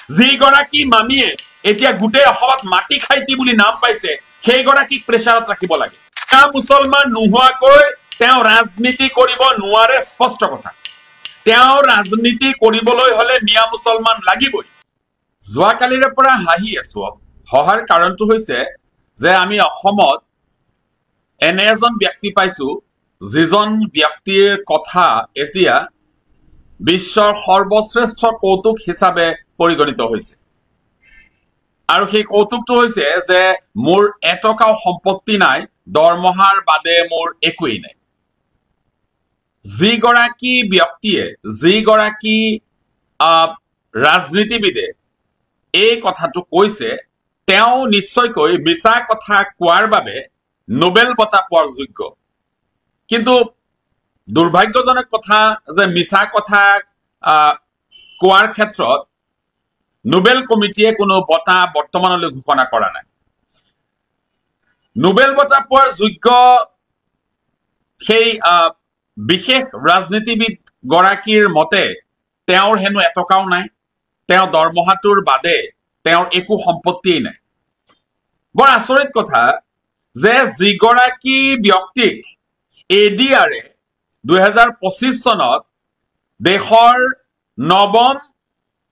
যিগৰাকী মামীয়ে এতিয়া গোটেই অসমত মাটি খাইটি বুলি নাম পাইছে সেইগৰাকীক প্ৰেছাৰত ৰাখিব লাগে মুছলমান নোহোৱাকৈ তেওঁ ৰাজনীতি কৰিব নোৱাৰে স্পষ্ট কথা তেওঁ ৰাজনীতি কৰিবলৈ হলে মিয়া মুছলমান লাগিবই যোৱাকালিৰে পৰা হাঁহি আছো হহাৰ কাৰণটো হৈছে যে আমি অসমত এনে এজন ব্যক্তি পাইছো যিজন ব্যক্তিৰ কথা এতিয়া বিশ্বৰ সৰ্বশ্ৰেষ্ঠ কৌতুক হিচাপে পৰিগণিত হৈছে আৰু সেই কৌতুকটো হৈছে যে মোৰ এটকাও সম্পত্তি নাই দৰমহাৰ বাদে মোৰ একোৱেই নাই যিগৰাকী ব্যক্তিয়ে যিগৰাকী ৰাজনীতিবিদে এই কথাটো কৈছে তেওঁ নিশ্চয়কৈ মিছা কথা কোৱাৰ বাবে নোবেল বঁটা পোৱাৰ যোগ্য কিন্তু দুৰ্ভাগ্যজনক কথা যে মিছা কথা কোৱাৰ ক্ষেত্ৰত নোবেল কমিটিয়ে কোনো বঁটা বৰ্তমানলৈ ঘোষণা কৰা নাই নোবেল বঁটা পোৱাৰ যোগ্য সেই বিশেষ ৰাজনীতিবিদ গৰাকীৰ মতে তেওঁৰ হেনো এটকাও নাই তেওঁ দৰমহাটোৰ বাদে তেওঁৰ একো সম্পত্তিই নাই বৰ আচৰিত কথা যে যিগৰাকী ব্যক্তিক এডিআৰে 2025 চনত দেশৰ নৱম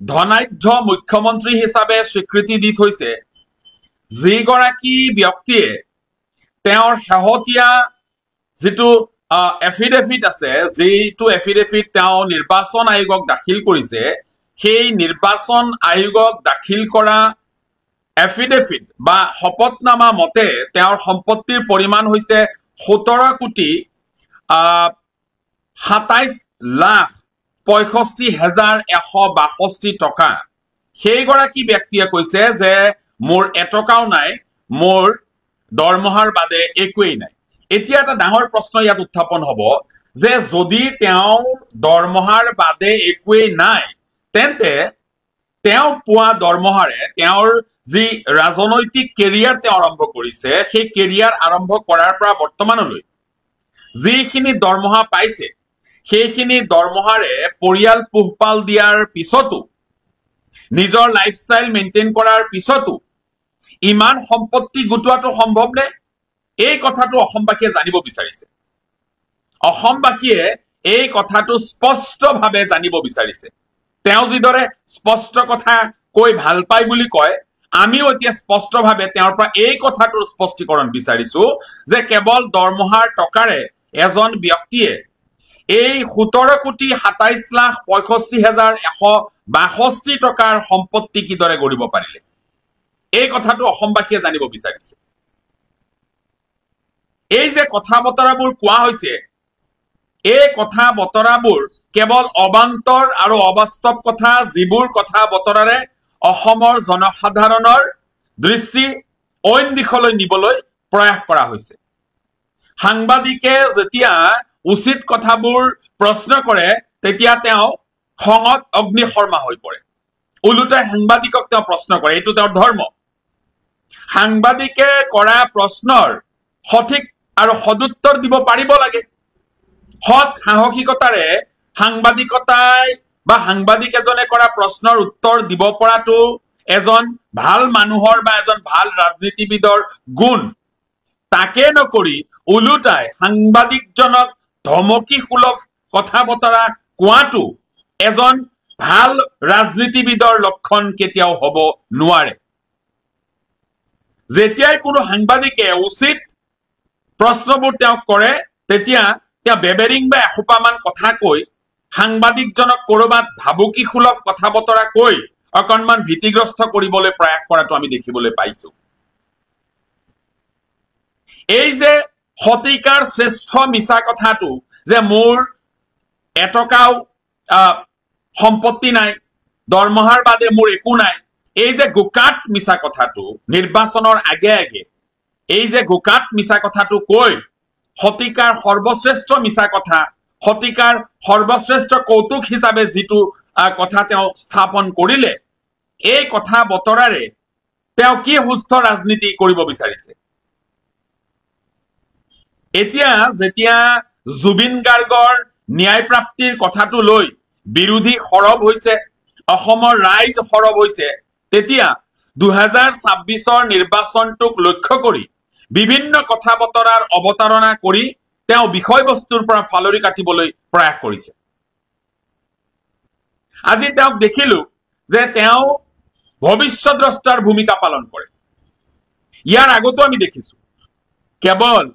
ধনাঢ্য মুখ্যমন্ত্ৰী হিচাপে স্বীকৃতি দি থৈছে যিগৰাকী ব্যক্তিয়ে তেওঁৰ শেহতীয়া যিটো এফিডেভিট আছে যিটো এফিডেভিট তেওঁ নিৰ্বাচন আয়োগক দাখিল কৰিছে সেই নিৰ্বাচন আয়োগক দাখিল কৰা এফিডেভিট বা শপতনামা মতে তেওঁৰ সম্পত্তিৰ পৰিমাণ হৈছে 17,67,65,162 টকা সেইগৰাকী ব্যক্তিয়ে কৈছে যে মোৰ এটকাও নাই মোৰ দৰমহাৰ বাদে একোৱেই নাই এতিয়া এটা ডাঙৰ প্ৰশ্ন ইয়াত উত্থাপন হ'ব যে যদি তেওঁৰ দৰমহাৰ বাদে একোৱেই নাই তেন্তে তেওঁ পোৱা দৰমহাৰে তেওঁৰ যি ৰাজনৈতিক কেৰিয়াৰ তেওঁ আৰম্ভ কৰিছে সেই কেৰিয়াৰ আৰম্ভ কৰাৰ পৰা বৰ্তমানলৈ যিখিনি দৰমহা পাইছে সেইখিনি দৰমহাৰে পৰিয়াল পোহপাল দিয়াৰ পিছতো নিজৰ লাইফষ্টাইল মেইনটেইন কৰাৰ পিছতো ইমান সম্পত্তি গোটোৱাটো সম্ভৱ নে এই কথাটো অসমবাসীয়ে জানিব বিচাৰিছে অসমবাসীয়ে এই কথাটো স্পষ্টভাৱে জানিব বিচাৰিছে তেওঁ যিদৰে স্পষ্ট কথা কৈ ভাল পায় বুলি কয় আমিও এতিয়া স্পষ্টভাৱে তেওঁৰ পৰা এই কথাটোৰ স্পষ্টীকৰণ বিচাৰিছো যে কেৱল দৰমহাৰ টকাৰে এজন ব্যক্তিয়ে এই 17,67,65,162 টকাৰ সম্পত্তি কিদৰে গঢ়িব পাৰিলে এই কথাটো অসমবাসীয়ে জানিব বিচাৰিছে এই যে কথা বতৰাবোৰ কোৱা হৈছে এই কথা বতৰাবোৰ কেৱল অবান্তৰ আৰু অবাস্তৱ কথা যিবোৰ কথা বতৰাৰে অসমৰ জনসাধাৰণৰ দৃষ্টি অইন দিশলৈ নিবলৈ প্ৰয়াস কৰা হৈছে সাংবাদিকে যেতিয়া উচিত কথাবোৰ প্ৰশ্ন কৰে তেতিয়া তেওঁ খঙত অগ্নিশৰ্মা হৈ পৰে উলুটাই সাংবাদিকক তেওঁ প্ৰশ্ন কৰে এইটো তেওঁৰ ধৰ্ম সাংবাদিকে কৰা প্ৰশ্নৰ সঠিক আৰু সদুত্তৰ দিব পাৰিব লাগে সৎ সাহসিকতাৰে সাংবাদিকতাই বা সাংবাদিক এজনে কৰা প্ৰশ্নৰ উত্তৰ দিব পৰাটো এজন ভাল মানুহৰ বা এজন ভাল ৰাজনীতিবিদৰ গুণ তাকে নকৰি উলুটাই সাংবাদিকজনক ধমকি সুলভ কথা বতৰা কোৱাটো এজন ভাল ৰাজনীতিবিদৰ লক্ষণ কেতিয়াও হ'ব নোৱাৰে যেতিয়াই কোনো সাংবাদিকে উচিত প্ৰশ্নবোৰ তেওঁ কৰে তেতিয়া তেওঁ বেবেৰিং বা এসোপামান কথা কৈ সাংবাদিকজনক কৰবাত ভাবুকি সুলভ কথা বতৰা কৈ অকণমান ভীতিগ্ৰস্ত কৰিবলৈ প্ৰয়াস কৰাটো আমি দেখিবলৈ পাইছো এই যে শতিকাৰ শ্ৰেষ্ঠ মিছা কথাটো যে মোৰ এটকাও সম্পত্তি নাই দৰমহাৰ বাদে মোৰ একো নাই এই যে গোকাট মিছা কথাটো নিৰ্বাচনৰ আগে আগে এই যে গোকাট মিছা কথাটো কৈ শতিকাৰ সৰ্বশ্ৰেষ্ঠ মিছা কথা শতিকাৰ সৰ্বশ্ৰেষ্ঠ কৌতুক হিচাপে যিটো কথা তেওঁ স্থাপন কৰিলে এই কথা বতৰাৰে তেওঁ কি সুস্থ ৰাজনীতি কৰিব বিচাৰিছে এতিয়া যেতিয়া জুবিন গাৰ্গৰ ন্যায় প্ৰাপ্তিৰ কথাটো লৈ বিৰোধী সৰব হৈছে অসমৰ ৰাইজ সৰব হৈছে তেতিয়া 2026 নিৰ্বাচনটোক লক্ষ্য কৰি বিভিন্ন কথা বতৰাৰ অৱতাৰণা কৰি তেওঁ বিষয়বস্তুৰ পৰা ফালৰি কাটিবলৈ প্ৰয়াস কৰিছে আজি তেওঁক দেখিলো যে তেওঁ ভৱিষ্যদ্ৰষ্টাৰ ভূমিকা পালন কৰে ইয়াৰ আগতো আমি দেখিছো কেৱল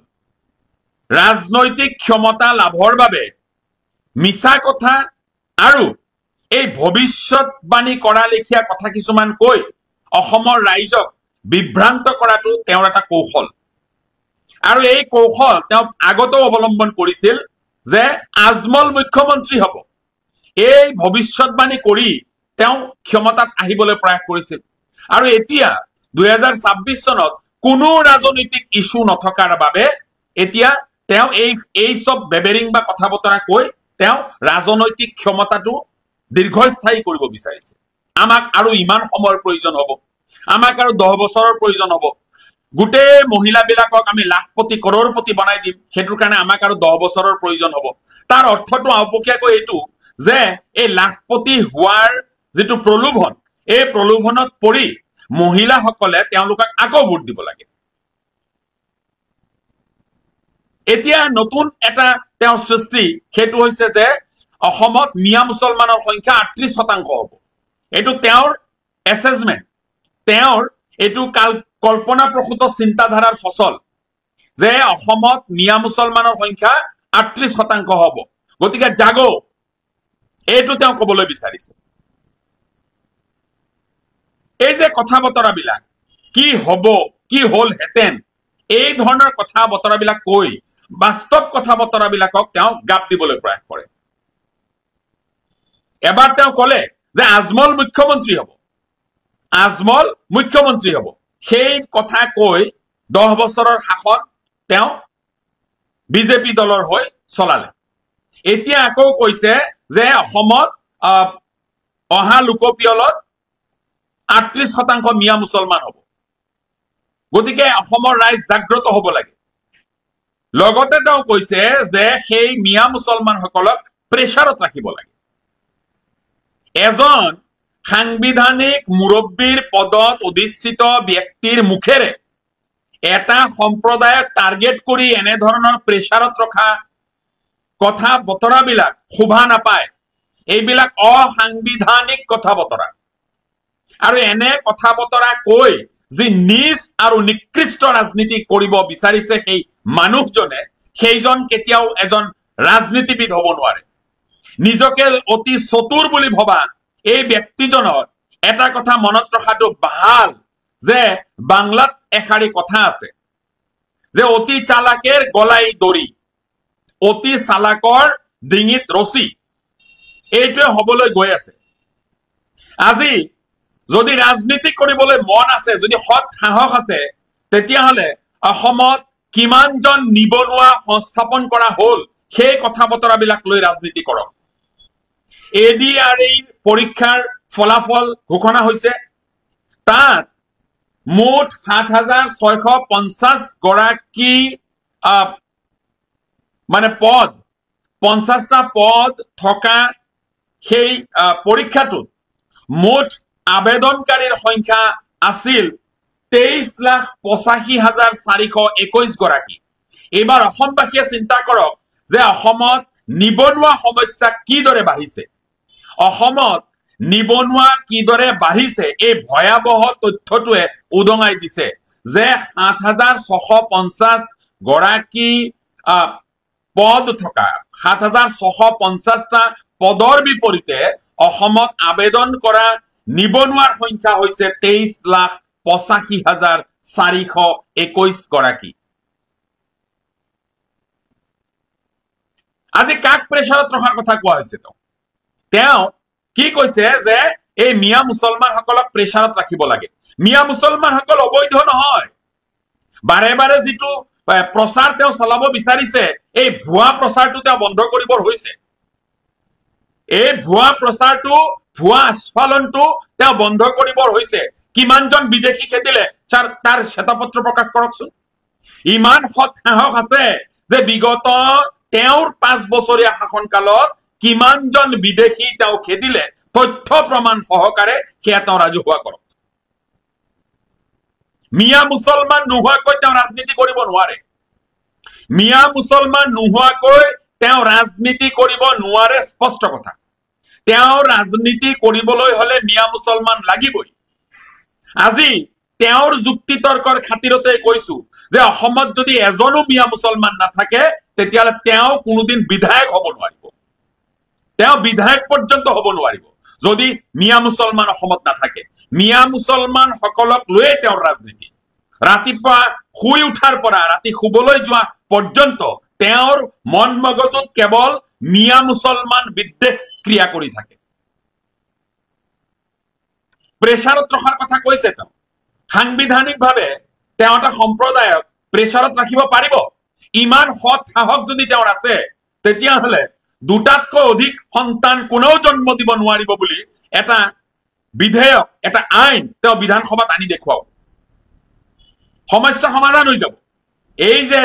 ৰাজনৈতিক ক্ষমতা লাভৰ বাবে মিছা কথা আৰু এই ভৱিষ্যৎবাণী কৰা লেখীয়া কথা কিছুমান কৈ অসমৰ ৰাইজক বিভ্ৰান্ত কৰাটো তেওঁৰ এটা কৌশল আৰু এই কৌশল তেওঁ আগতেও অৱলম্বন কৰিছিল যে আজমল মুখ্যমন্ত্ৰী হ'ব এই ভৱিষ্যৎবাণী কৰি তেওঁ ক্ষমতাত আহিবলৈ প্ৰয়াস কৰিছিল আৰু এতিয়া 2026 চনত কোনো ৰাজনৈতিক ইস্যু নথকাৰ বাবে এতিয়া তেওঁ এই সব বেবেৰিং বা কথা বতৰা কৈ তেওঁ ৰাজনৈতিক ক্ষমতাটো দীৰ্ঘস্থায়ী কৰিব বিচাৰিছে আমাক আৰু ইমান সময়ৰ প্ৰয়োজন হ'ব আমাক আৰু 10 বছৰৰ প্ৰয়োজন হ'ব গোটেই মহিলাবিলাকক আমি লাখপতি কৰৰপতি বনাই দিম সেটোৰ কাৰণে আমাক আৰু 10 বছৰৰ প্ৰয়োজন হ'ব তাৰ অৰ্থটো আউপকীয়াকৈ এইটো যে এই লাখপতি হোৱাৰ যেটো প্ৰলোভন এই প্ৰলোভনত পৰি মহিলাসকলে তেওঁলোকক আকৌ ভোট দিব লাগে এতিয়া নতুন এটা তেওঁৰ সৃষ্টি হেতু হৈছে যে অসমত মিয়া মুছলমানৰ সংখ্যা 38% হ'ব এটো তেওঁৰ এসেসমেন্ট তেওঁৰ এটো কল্পনাপ্ৰসূত চিন্তাধাৰাৰ ফসল যে অসমত মিয়া মুছলমানৰ সংখ্যা 38% হ'ব গতিকে জাগো এটো তেওঁ কবলৈ বিচাৰিছে এই যে কথা বতৰাবিলাক কি হ'ব কি হল হেতেন এই ধৰণৰ কথা বতৰাবিলাক কৈ বাস্তৱ কথা বতৰাবিলাকক তেওঁ গাপ দিবলৈ প্ৰয়াস কৰে এবাৰ তেওঁ কলে যে আজমল মুখ্যমন্ত্ৰী হ'ব সেই কথা কৈ 10 বছৰৰ শাসন তেওঁ বিজেপি দলৰ হৈ চলালে এতিয়া আকৌ কৈছে যে অসমত অহা লোকপিয়লত 38% মিয়া মুছলমান হ'ব গতিকে অসমৰ ৰাইজ জাগ্ৰত হ'ব লাগে লগতে তেওঁ কৈছে যে সেই মিয়া মুছলমান সকলক প্ৰেছাৰত ৰাখিব লাগে এজন সাংবিধানিক মুৰব্বীৰ পদত অধিষ্ঠিত ব্যক্তিৰ মুখেৰে এটা সম্প্ৰদায়ক টাৰ্গেট কৰি এনে ধৰণৰ প্ৰেছাৰত ৰখা কথা বতৰাবিলাক শোভা নাপায় এইবিলাক অসাংবিধানিক কথা বতৰা আৰু এনে কথা বতৰা কৈ যে নিজ আৰু নিকৃষ্ট ৰাজনীতি কৰিব বিচাৰিছে সেই মানুহজনে সেইজন কেতিয়াও এজন ৰাজনীতিবিদ হ'ব নোৱাৰে নিজকে অতি চতুৰ বুলি ভবা এই ব্যক্তিজনৰ এটা কথা মনত ৰখাটো ভাল যে বাংলাত এখাৰি কথা আছে যে অতি চালাকেৰ গলাই দড়ি অতি চালাকৰ ডিঙিত ৰছী এইটোৱে হ'বলৈ গৈ আছে আজি যদি ৰাজনীতি কৰিবলৈ মন আছে যদি হত সাহস আছে তেতিয়া হলে অসমত কিমানজন নিবনুৱা সংস্থাপন কৰা হল সেই কথা বতৰাবিলাক লৈ ৰাজনীতি কৰক এডিআৰইৰ পৰীক্ষাৰ ফলাফল ঘোষণা হৈছে তাত মুঠ 7650 গৰাকী মানে পদ 50টা পদ থকা সেই পৰীক্ষাটোত মুঠ আবেদনকাৰীৰ সংখ্যা আছিল 23,85,421 গৰাকী এবাৰ অসমবাসীয়ে চিন্তা কৰক যে অসমত নিবনুৱা সমস্যা কিদৰে বাঢ়িছে অসমত নিবনুৱা কিদৰে বাঢ়িছে এই ভয়াবহ তথ্যটোৱে উদঙাই দিছে যে 7650 গৰাকী পদ থকা 7650টা পদৰ বিপৰীতে অসমত আবেদন কৰা নিবনুৱাৰ সংখ্যা হৈছে 23,85,421 গৰাকী আজি কাক প্ৰেছাৰত ৰখাৰ কথা কোৱা হৈছে তেওঁ কি কৈছে যে এই মিয়া মুছলমান সকলক প্ৰেছাৰত ৰাখিব লাগে মিয়া মুছলমান সকল অবৈধ নহয় বাৰে বাৰে যেটো প্ৰচাৰ তেওঁ চলাব বিচাৰিছে এই ভুৱা প্ৰচাৰটো তেওঁ বন্ধ কৰিবৰ হৈছে এই ভুৱা প্ৰচাৰটো ভুৱা আস্ফালনটো তেওঁ বন্ধ কৰিবৰ হৈছে কিমানজন বিদেশী খেদিলে তাৰ শ্বেতপত্ৰ প্ৰকাশ কৰকচোন ইমান হত সাহস আছে যে বিগত তেওঁৰ 5 বছৰীয়া শাসনকালত কিমানজন বিদেশী তেওঁ খেদিলে তথ্য প্ৰমাণ সহকাৰে সেয়া তেওঁ ৰাজহুৱা কৰক। মিয়া মুছলমান নোহোৱাকৈ তেওঁ ৰাজনীতি কৰিব নোৱাৰে। মিয়া মুছলমান নোহোৱাকৈ তেওঁ ৰাজনীতি কৰিব নোৱাৰে, স্পষ্ট কথা। তেওঁ ৰাজনীতি কৰিবলৈ হলে মিয়া মুছলমান লাগিবই। আজি তেওঁৰ যুক্তি তৰ্কৰ খাতিৰতে কৈছো যে অসমত যদি এজনো মিয়া মুছলমান নাথাকে তেতিয়াহ'লে তেওঁ কোনোদিন বিধায়ক হ'ব নোৱাৰিব। তেওঁ বিধায়ক পৰ্যন্ত হ'ব নোৱাৰিব যদি মিয়া মুছলমান অসমত নাথাকে। মিয়া মুছলমান সকলক লৈয়ে তেওঁৰ ৰাজনীতি। ৰাতিপুৱা শুই উঠাৰ পৰা ৰাতি শুবলৈ যোৱা পৰ্যন্ত তেওঁৰ মন মগজুত কেৱল মিয়া মুছলমান বিদ্বেষ ক্ৰিয়া কৰি থাকে। প্ৰেছাৰত ৰখাৰ কথা কৈছে তেওঁ। সাংবিধানিকভাৱে তেওঁ এটা সম্প্ৰদায়ক প্ৰেছাৰত ৰাখিব পাৰিব। ইমান সৎ সাহস যদি তেওঁৰ আছে তেতিয়াহ'লে দুটাতকৈ অধিক সন্তান কোনেও জন্ম দিব নোৱাৰিব বুলি এটা বিধেয়ক, এটা আইন তেওঁ বিধানসভাত আনি দেখুৱাওক। সমস্যা সমাধান হৈ যাব। এই যে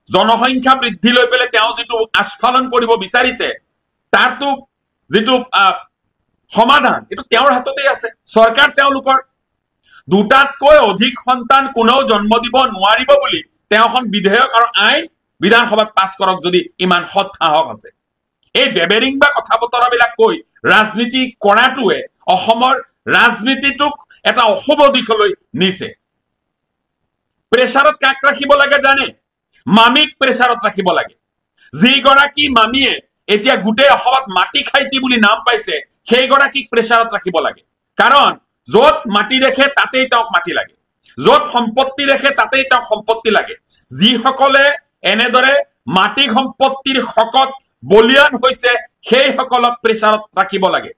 জনসংখ্যা বৃদ্ধি লৈ পেলাই তেওঁ যিটো আস্ফালন কৰিব বিচাৰিছে তাৰতো যিটো সমাধান এইটো তেওঁৰ হাততেই আছে। চৰকাৰ তেওঁলোকৰ। দুটাতকৈ অধিক সন্তান কোনেও জন্ম দিব নোৱাৰিব বুলি তেওঁ এখন বিধেয়ক আৰু আইন বিধানসভাত পাছ কৰক যদি ইমান সৎ সাহস আছে। এই বেবেৰিং বা কথা বতৰাবিলাক কৈ ৰাজনীতি কৰাটোৱে অসমৰ ৰাজনীতিটোক এটা অশুভ দিশলৈ নিছে। প্ৰেছাৰত কাক ৰাখিব লাগে জানে? মামীক প্ৰেছাৰত ৰাখিব লাগে। যিগৰাকী মামীয়ে এতিয়া গোটেই অসমত মাটি খাইটি বুলি নাম পাইছে সেইগৰাকীক প্ৰেছাৰত ৰাখিব লাগে। কাৰণ য'ত মাটি দেখে তাতেই তেওঁক মাটি লাগে, য'ত সম্পত্তি দেখে তাতেই তেওঁক সম্পত্তি লাগে। যিসকলে এনেদৰে মাটি সম্পত্তিৰ শকত বলিয়ান হৈছে সেইসকলক প্ৰেছাৰত ৰাখিব লাগে।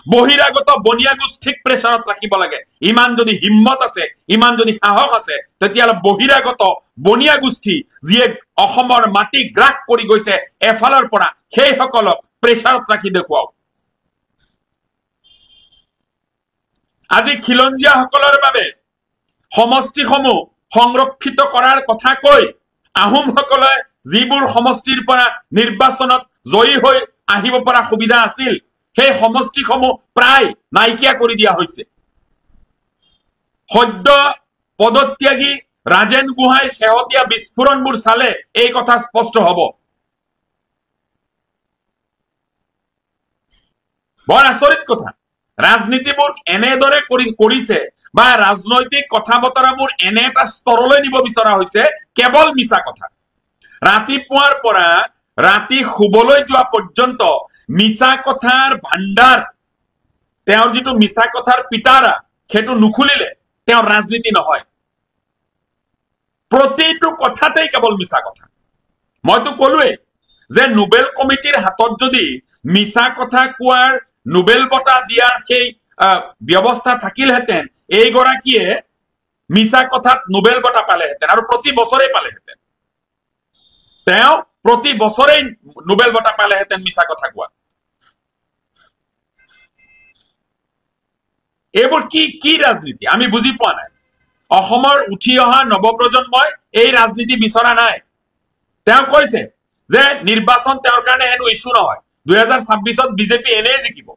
বহিৰাগত বনিয়া গোষ্ঠীক প্ৰেছাৰত ৰাখিব লাগে। ইমান যদি হিম্মত আছে, ইমান যদি সাহস আছে তেতিয়াহ'লে বহিৰাগত বনিয়া গোষ্ঠী যিয়ে অসমৰ মাটি গ্ৰাস কৰি গৈছে এফালৰ পৰা সেইসকলক প্ৰেছাৰত ৰাখি দেখুৱাওক। আজি খিলঞ্জীয়াসকলৰ বাবে সমষ্টিসমূহ সংৰক্ষিত কৰাৰ কথা কৈ আহোমসকলে যিবোৰ সমষ্টিৰ পৰা নিৰ্বাচনত জয়ী হৈ আহিব পৰা সুবিধা আছিল সেই সমষ্টিসমূহ প্ৰায় নাইকিয়া কৰি দিয়া হৈছে। সদ্য পদত্যাগী ৰাজেন গোহাঁইৰ শেহতীয়া বিস্ফোৰণবোৰ চালে এই কথা স্পষ্ট হ'ব। বৰ আচৰিত কথা। ৰাজনীতিবোৰ এনেদৰে কৰিছে বা ৰাজনৈতিক কথা বতৰাবোৰ এনে এটা স্তৰলৈ নিব বিচৰা হৈছে কেৱল মিছা কথা। ৰাতিপুৱাৰ পৰা ৰাতি শুবলৈ যোৱা পৰ্যন্ত মিছা কথাৰ ভাণ্ডাৰ, তেওঁৰ যিটো মিছা কথাৰ পিটাৰা সেইটো নুখুলিলে তেওঁৰ ৰাজনীতি নহয়। প্ৰতিটো কথাতেই কেৱল মিছা কথা। মইতো কলোৱেই যে নোবেল কমিটিৰ হাতত যদি মিছা কথা কোৱাৰ নোবেল বঁটা দিয়াৰ সেই ব্যৱস্থা থাকিলহেঁতেন এইগৰাকীয়ে মিছা কথাত নোবেল বঁটা পালেহেঁতেন আৰু প্ৰতি বছৰেই পালেহেঁতেন। তেওঁ প্ৰতি বছৰেই নোবেল বঁটা পালেহেঁতেন মিছা কথা কোৱা। এইবোৰ কি ৰাজনীতি আমি বুজি পোৱা নাই। অসমৰ উঠি অহা নৱপ্ৰজন্মই এই ৰাজনীতি বিচৰা নাই। তেওঁ কৈছে যে নিৰ্বাচন তেওঁৰ কাৰণে হেনো ইছ্যু নহয়, 2026ত বিজেপি এনেই জিকিব।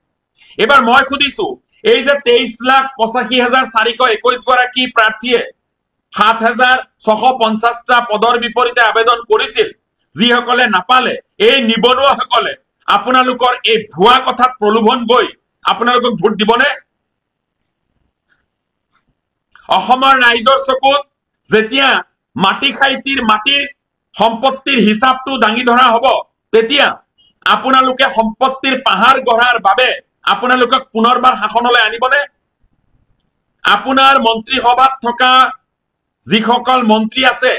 এবাৰ মই সুধিছো এই যে 23,85,421 গৰাকী প্ৰাৰ্থীয়ে 7,650টা পদৰ বিপৰীতে আবেদন কৰিছিল, যিসকলে নাপালে এই নিবনুৱাসকলে আপোনালোকৰ এই ভুৱা কথাত প্ৰলোভন গৈ আপোনালোকক ভোট দিবনে? অসমৰ ৰাইজৰ চকুত যেতিয়া মাটি খাইটিৰ মাটিৰ সম্পত্তিৰ হিচাপটো দাঙি ধৰা হ'ব তেতিয়া আপোনালোকে সম্পত্তিৰ পাহাৰ গঢ়াৰ বাবে আপোনালোকক পুনৰবাৰ শাসনলৈ আনিবনে? আপোনাৰ মন্ত্ৰীসভাত থকা যিসকল মন্ত্ৰী আছে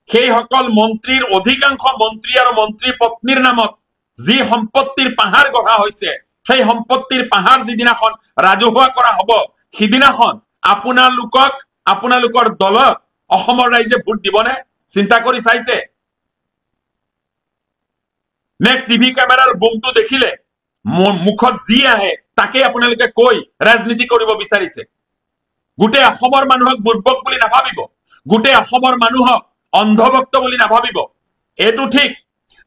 সেইসকল মন্ত্ৰীৰ অধিকাংশ মন্ত্ৰী আৰু মন্ত্ৰী পত্নীৰ নামত যি সম্পত্তিৰ পাহাৰ গঢ়া হৈছে সেই সম্পত্তিৰ পাহাৰ যিদিনাখন ৰাজহুৱা কৰা হ'ব সিদিনাখন আপোনালোকৰ দলক অসমৰ ৰাইজে ভোট দিবনে? চিন্তা কৰি চাইছে? নে টিভি কেমেৰাৰ বুমটো দেখিলে মুখত যি আহে তাকে আপোনালোকে কৈ ৰাজনীতি কৰিব বিচাৰিছে? গোটেই অসমৰ মানুহক বুৰ্বক বুলি নাভাবিব, গোটেই অসমৰ মানুহক অন্ধভক্ত বুলি নাভাবিব। এইটো ঠিক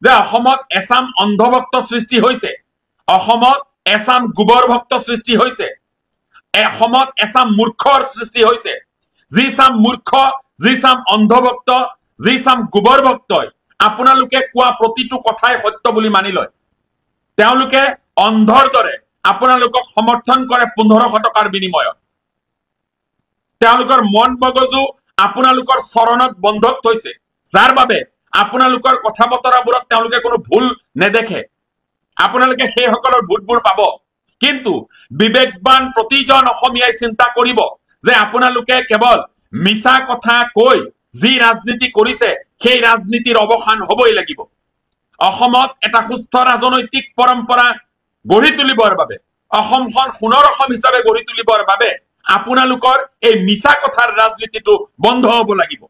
যে অসমত এছাম অন্ধভক্ত সৃষ্টি হৈছে, অসমত এছাম গোবৰ ভক্ত সৃষ্টি হৈছে এসমত এছাম মূৰ্খৰ সৃষ্টি হৈছে যি চাম মূৰ্খ যি চাম অন্ধভক্ত যি চাম গোবৰ ভক্তই আপোনালোকে কোৱা প্ৰতিটো কথাই সত্য বুলি মানি লয় তেওঁলোকে অন্ধৰ দৰে আপোনালোকক সমৰ্থন কৰে 1500 টকাৰ বিনিময়ত তেওঁলোকৰ মন মগজু আপোনালোকৰ চৰণত বন্ধক থৈছে যাৰ বাবে আপোনালোকৰ কথা বতৰাবোৰত তেওঁলোকে কোনো ভুল নেদেখে আপোনালোকে সেই সকলৰ ভুলবোৰ পাব কিন্তু বিবেকবান প্ৰতিজন অসমীয়াই চিন্তা কৰিব যে আপোনালোকে কেৱল মিছা কথা কৈ যি ৰাজনীতি কৰিছে সেই ৰাজনীতিৰ অৱসান হ'বই লাগিব অসমত এটা সুস্থ ৰাজনৈতিক পৰম্পৰা গঢ়ি তুলিবৰ বাবে অসমখন সোণৰ অসম হিচাপে গঢ়ি তুলিবৰ বাবে আপোনালোকৰ এই মিছা কথাৰ ৰাজনীতিটো বন্ধ হ'ব লাগিব